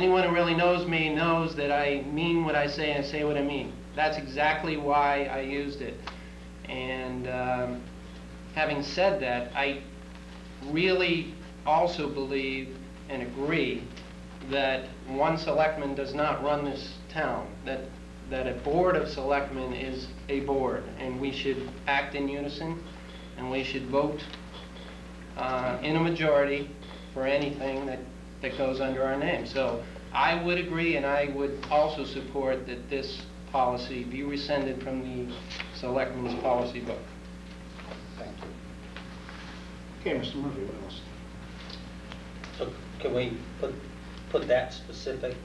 anyone who really knows me knows that I mean what I say and say what I mean. That's exactly why I used it. And having said that, I really also believe and agree that one selectman does not run this town, that a board of selectmen is a board, and we should act in unison, and we should vote in a majority for anything that goes under our name. So I would agree, and I would also support that this policy be rescinded from the selectmen's policy book. Thank you. Okay, Mr. Murphy, what else? So can we put that specific?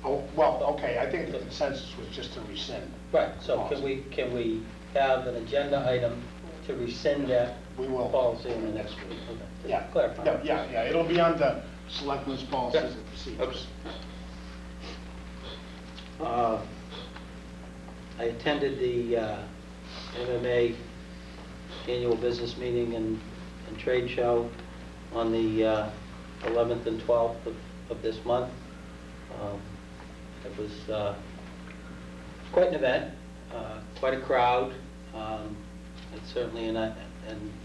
Oh, well, okay, I think the consensus was just to rescind. Right, so can we have an agenda item to rescind that policy in the next week? Okay. Yeah, clarify. Yeah, it'll be on the selectmen's policies and procedures. I attended the MMA annual business meeting and trade show on the 11th and 12th of this month. It was quite an event, quite a crowd. It's certainly, and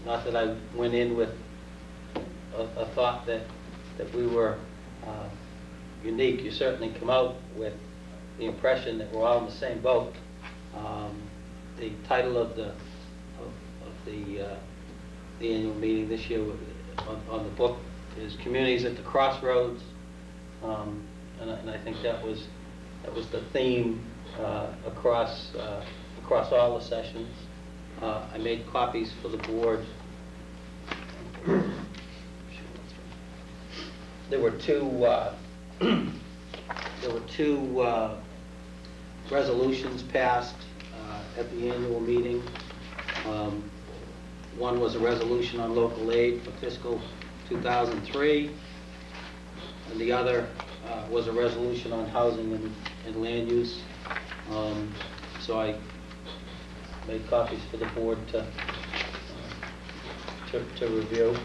not that I went in with a thought that we were unique. You certainly come out with the impression that we're all in the same boat. The title of the annual meeting this year on the book is "Communities at the Crossroads," and I think that was the theme across all the sessions. I made copies for the board. There were two resolutions passed at the annual meeting. One was a resolution on local aid for fiscal 2003, and the other was a resolution on housing and land use. So I made copies for the board to review.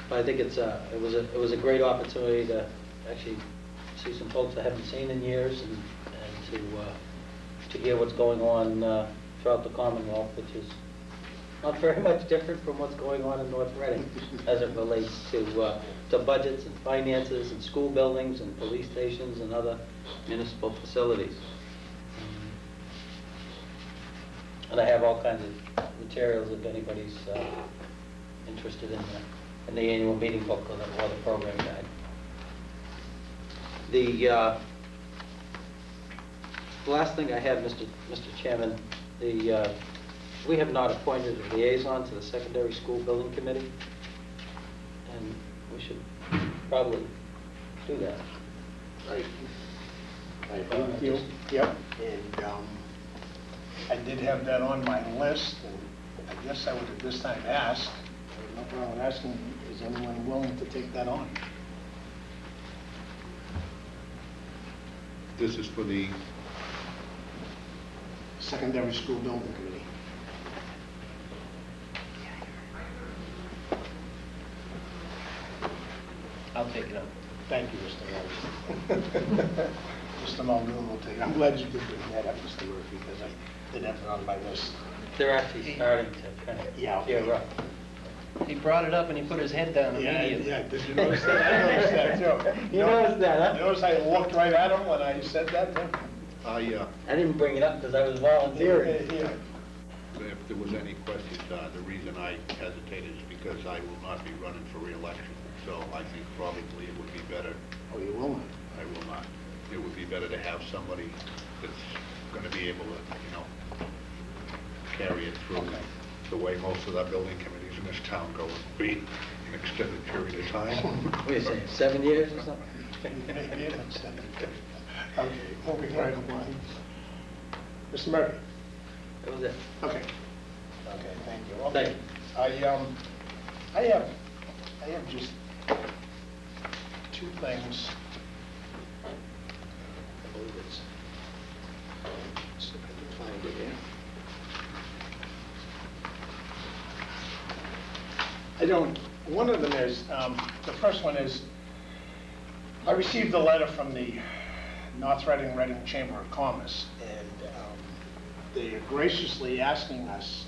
But I think it was a great opportunity to actually see some folks I haven't seen in years, and to hear what's going on throughout the Commonwealth, which is not very much different from what's going on in North Reading as it relates to budgets and finances and school buildings and police stations and other municipal facilities. And I have all kinds of materials if anybody's interested in the annual meeting booklet or the program guide. The last thing I have, Mr. Chairman, we have not appointed a liaison to the Secondary School Building Committee, and we should probably do that. I agree with you. Yep. And I did have that on my list, and I guess I would at this time ask, no problem asking, is anyone willing to take that on? This is for the Secondary School Building Committee. I'll take it up. Thank you, Mr. Murphy. Mr. Muldoon will take it. I'm glad you did bring that up, Mr. Murphy, because I did have it on my list. They're actually starting to kind of gear up. He brought it up and he put his head down immediately. Yeah, did you notice that? I noticed that too. You noticed that, huh? You notice I looked right at him when I said that to him? I didn't bring it up because I was volunteering. Yeah. if there was any questions, the reason I hesitated is because I will not be running for re-election. So I think probably it would be better. Oh, you will not? I will not. It would be better to have somebody that's going to be able to, carry it through the way most of the building committees in this town go, would be an extended period of time. What are you saying, 7 years or something? Okay, moving right along. Mr. Murphy? That was it. Okay. Okay, thank you. Thank you. I have just two things. I believe it's, see if I can find it here. One of them is, the first one is, I received a letter from the North Reading Chamber of Commerce, and they are graciously asking us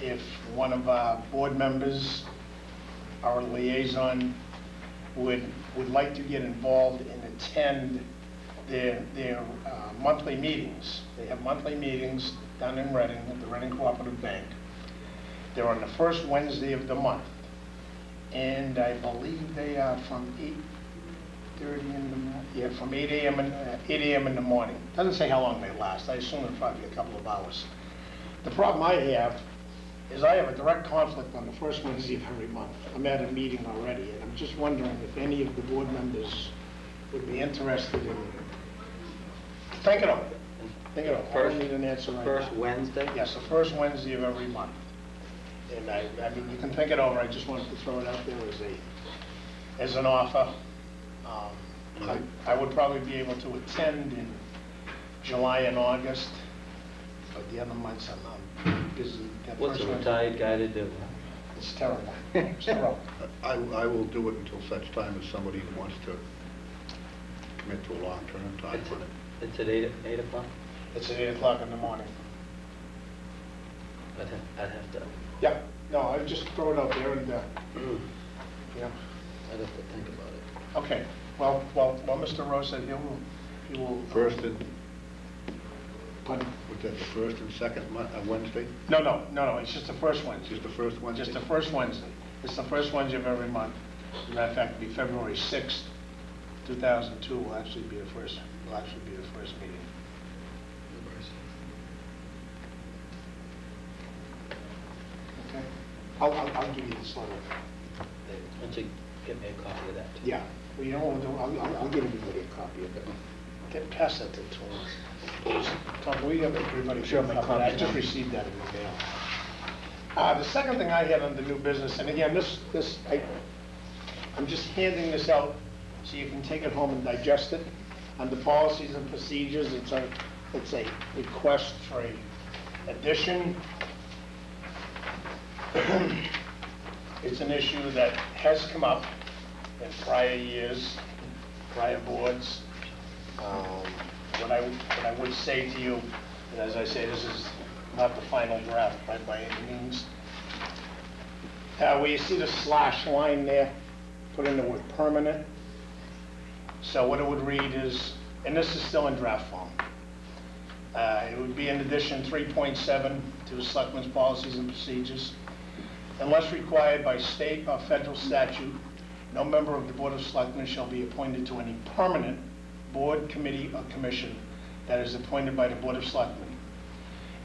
if one of our board members, our liaison, would like to get involved and attend their monthly meetings. They have monthly meetings down in Reading at the Reading Cooperative Bank. They're on the first Wednesday of the month, and I believe they are from 8:30 in the morning. Yeah, from 8 a.m. in the morning. Doesn't say how long they last. I assume it's probably a couple of hours. The problem I have is I have a direct conflict on the first Wednesday of every month. I'm at a meeting already, and I'm just wondering if any of the board members would be interested in. Think it over. Think it over. I don't need an answer right now. First Wednesday? Yes, the first Wednesday of every month. And I mean, you can think it over. I just wanted to throw it out there as an offer. I would probably be able to attend in July and August, but the other months I'm busy. That What's a first retired guy to do? It's terrible. It's terrible. I will do it until such time as somebody wants to commit to a long-term time for it. It's at 8 o'clock? It's at 8 o'clock in the morning. I'd have to, Yeah, no, I just throw it out there and, yeah. I'd have to think about it. Okay, well, Mr. Rose said he will. First and, Pardon? was that the first and second Wednesday? No, it's just the first Wednesday. Just the first Wednesday? Just the first Wednesday. It's the first Wednesday of every month. As a matter of fact, it'll be February 6th, 2002 will actually be the first meeting. Okay? I'll give you this letter. Why don't you get me a copy of that? Yeah, well, you know what we'll do? I'll give everybody a copy of it. Pass that to Tom. Tom, will you have everybody? Sure, my copy. I just received that in the mail. The second thing I have under new business, and again, I'm just handing this out so you can take it home and digest it. Under policies and procedures, it's a request for a addition. It's an issue that has come up in prior years, prior boards. What I would say to you, and as I say, this is not the final draft by any means. Where you see the slash line there, put in the word permanent. So what it would read is, and this is still in draft form, it would be in addition 3.7 to the Selectmen's policies and procedures. Unless required by state or federal statute, no member of the Board of Selectmen shall be appointed to any permanent board, committee, or commission that is appointed by the Board of Selectmen.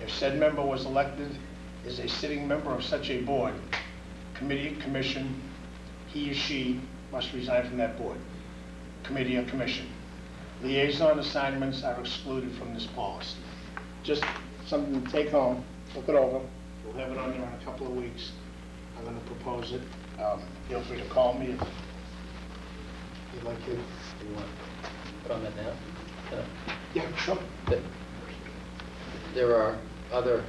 If said member was elected as a sitting member of such a board, committee, commission, he or she must resign from that board, committee, or commission. Liaison assignments are excluded from this policy. Just something to take home, look it over. We'll have it on there in a couple of weeks. I'm going to propose it. Feel free to call me if you'd like to. You want to comment now? Yeah, sure. There are other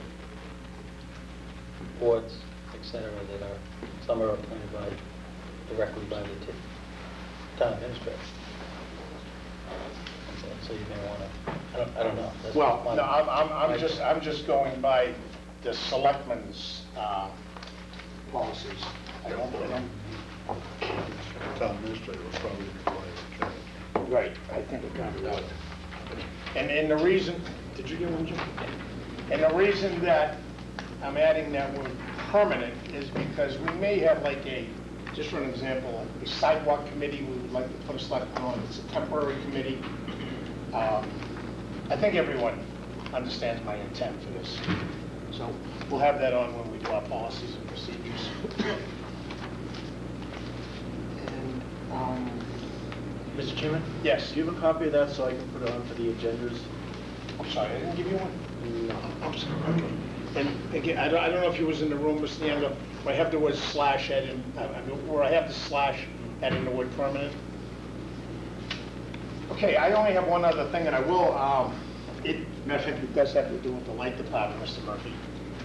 boards, et cetera, that are, some are appointed directly by the town administrator. So you may want to, I don't know. That's Well, my- no, I'm just going by the selectmen's policies. I don't. Town administrator will probably require a change. Right, I think it got it out. And the reason, did you get one, Jim? And the reason that I'm adding that word permanent is because we may have like just for an example, a sidewalk committee we would like to put a selectman on. It's a temporary committee. I think everyone understands my intent for this. So we'll have that on when we do our policies and procedures. And, Mr. Chairman? yes, Do you have a copy of that so I can put it on for the agendas? I'm sorry, I didn't give you one? No. I'm sorry, okay. And again, I don't know if you was in the room, Mr. Young, where I have the word slash added, where I have the slash added in the word permanent. Okay, I only have one other thing, and I will, matter of fact, it does have to do with the light department, Mr. Murphy.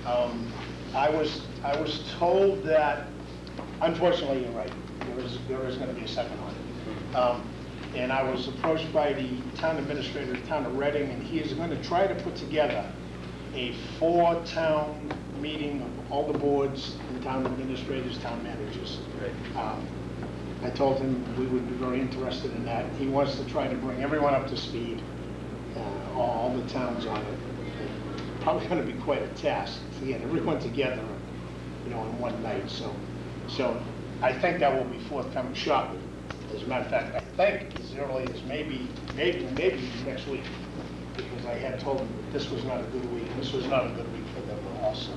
I was told that unfortunately, you're right. There is going to be a second audit. And I was approached by the town administrator of the town of Reading, and he is going to try to put together a 4-town meeting of all the boards, and town administrators, town managers. I told him we would be very interested in that. He wants to try to bring everyone up to speed, all the towns on it. Probably going to be quite a task to get everyone together, in one night. So I think that will be forthcoming shortly. As a matter of fact, I think as early as maybe next week, because I had told them that this was not a good week. This was not a good week for them also.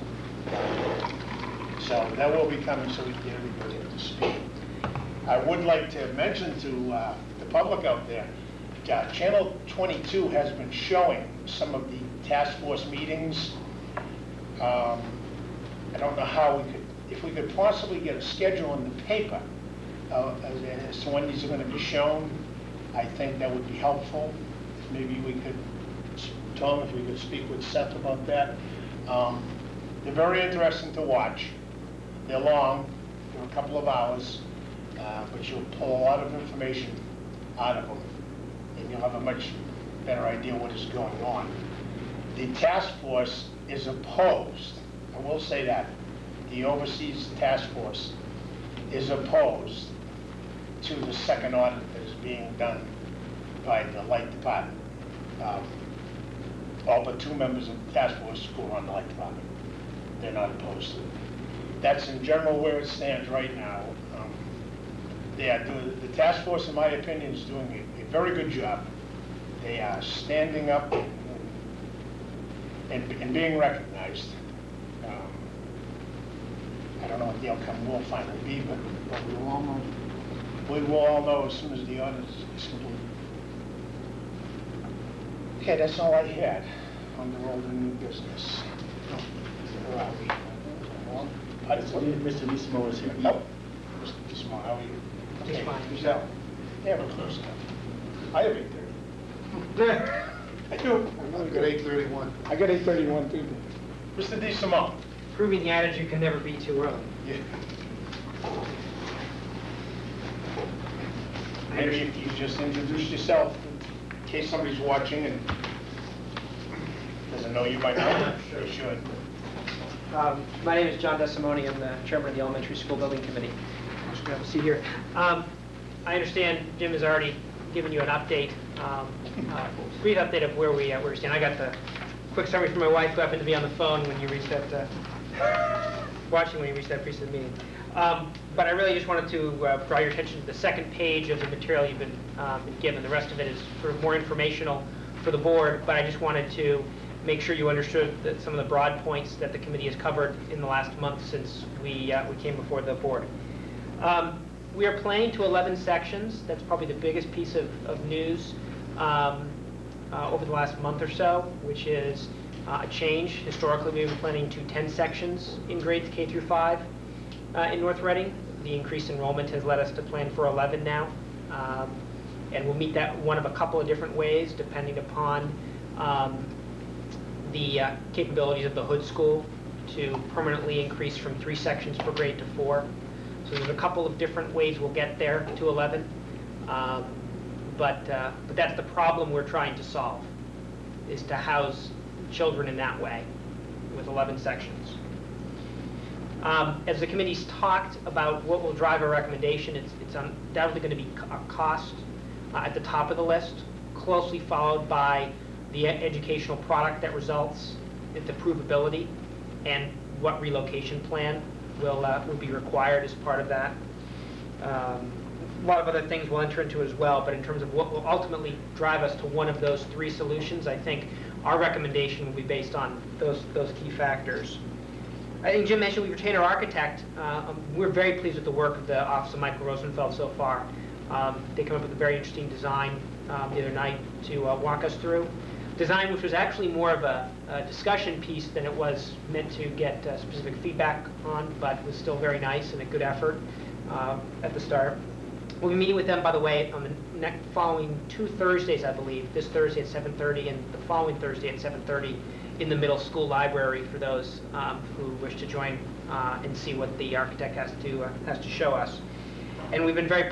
So that will be coming, so we can get everybody up to speed. I would like to mention to the public out there, Channel 22 has been showing some of the task force meetings. I don't know how we could, if we could possibly get a schedule in the paper as to when these are going to be shown. I think that would be helpful. Maybe we could, Tom, if we could speak with Seth about that. They're very interesting to watch. They're long, they're a couple of hours, but you'll pull a lot of information out of them, and you'll have a much better idea what is going on. The task force is opposed, I will say that, the overseas task force is opposed to the second audit that is being done by the light department. All but 2 members of the task force who are on the light department. They're not opposed to it. That's in general where it stands right now. The task force, in my opinion, is doing a very good job. They are standing up and being recognized. I don't know what the outcome will finally be, but we will all know. We will all know as soon as the audit is complete. Okay, that's all I had on the road and new business. Where are we? Mr. Nismo is here. Nope. Mr. Nismo, how are you? Just Okay, fine. who's that? Yeah, we're close enough. I have 8:30. I do. I've got 8:31. I got 8:31 too. Mr. DeSimone. Proving the adage you can never be too early. Yeah. Maybe if you just introduce yourself, in case somebody's watching and doesn't know you by now, they should. My name is John DeSimone. I'm the chairman of the Elementary School Building Committee. As you can see here. I understand Jim has already given you an update, brief update of where we stand. I got the quick summary from my wife, who happened to be on the phone when you reached that, watching when you reached that piece of the meeting. But I really just wanted to draw your attention to the second page of the material you've been given. The rest of it is sort of more informational for the board, but I just wanted to make sure you understood that some of the broad points that the committee has covered in the last month since we came before the board. We are planning to 11 sections. That's probably the biggest piece of news over the last month or so, which is a change. Historically, we've been planning to 10 sections in grades K through 5 in North Reading. The increased enrollment has led us to plan for 11 now. And we'll meet that one of a couple of different ways, depending upon the capabilities of the Hood School to permanently increase from 3 sections per grade to 4. So there's a couple of different ways we'll get there to 11. But that's the problem we're trying to solve, is to house children in that way with 11 sections. As the committee's talked about what will drive our recommendation, it's undoubtedly going to be cost at the top of the list, closely followed by the educational product that results, the provability, and what relocation plan will be required as part of that. A lot of other things we'll enter into as well, but in terms of what will ultimately drive us to one of those 3 solutions, I think our recommendation will be based on those key factors. I think Jim mentioned we retained our architect. We're very pleased with the work of the Office of Michael Rosenfeld so far. They came up with a very interesting design the other night to walk us through. Design which was actually more of a discussion piece than it was meant to get specific feedback on, but was still very nice and a good effort at the start. We'll be meeting with them, by the way, on the following 2 Thursdays, I believe. This Thursday at 7:30 and the following Thursday at 7:30 in the middle school library for those who wish to join and see what the architect has to show us. And we've been very pleased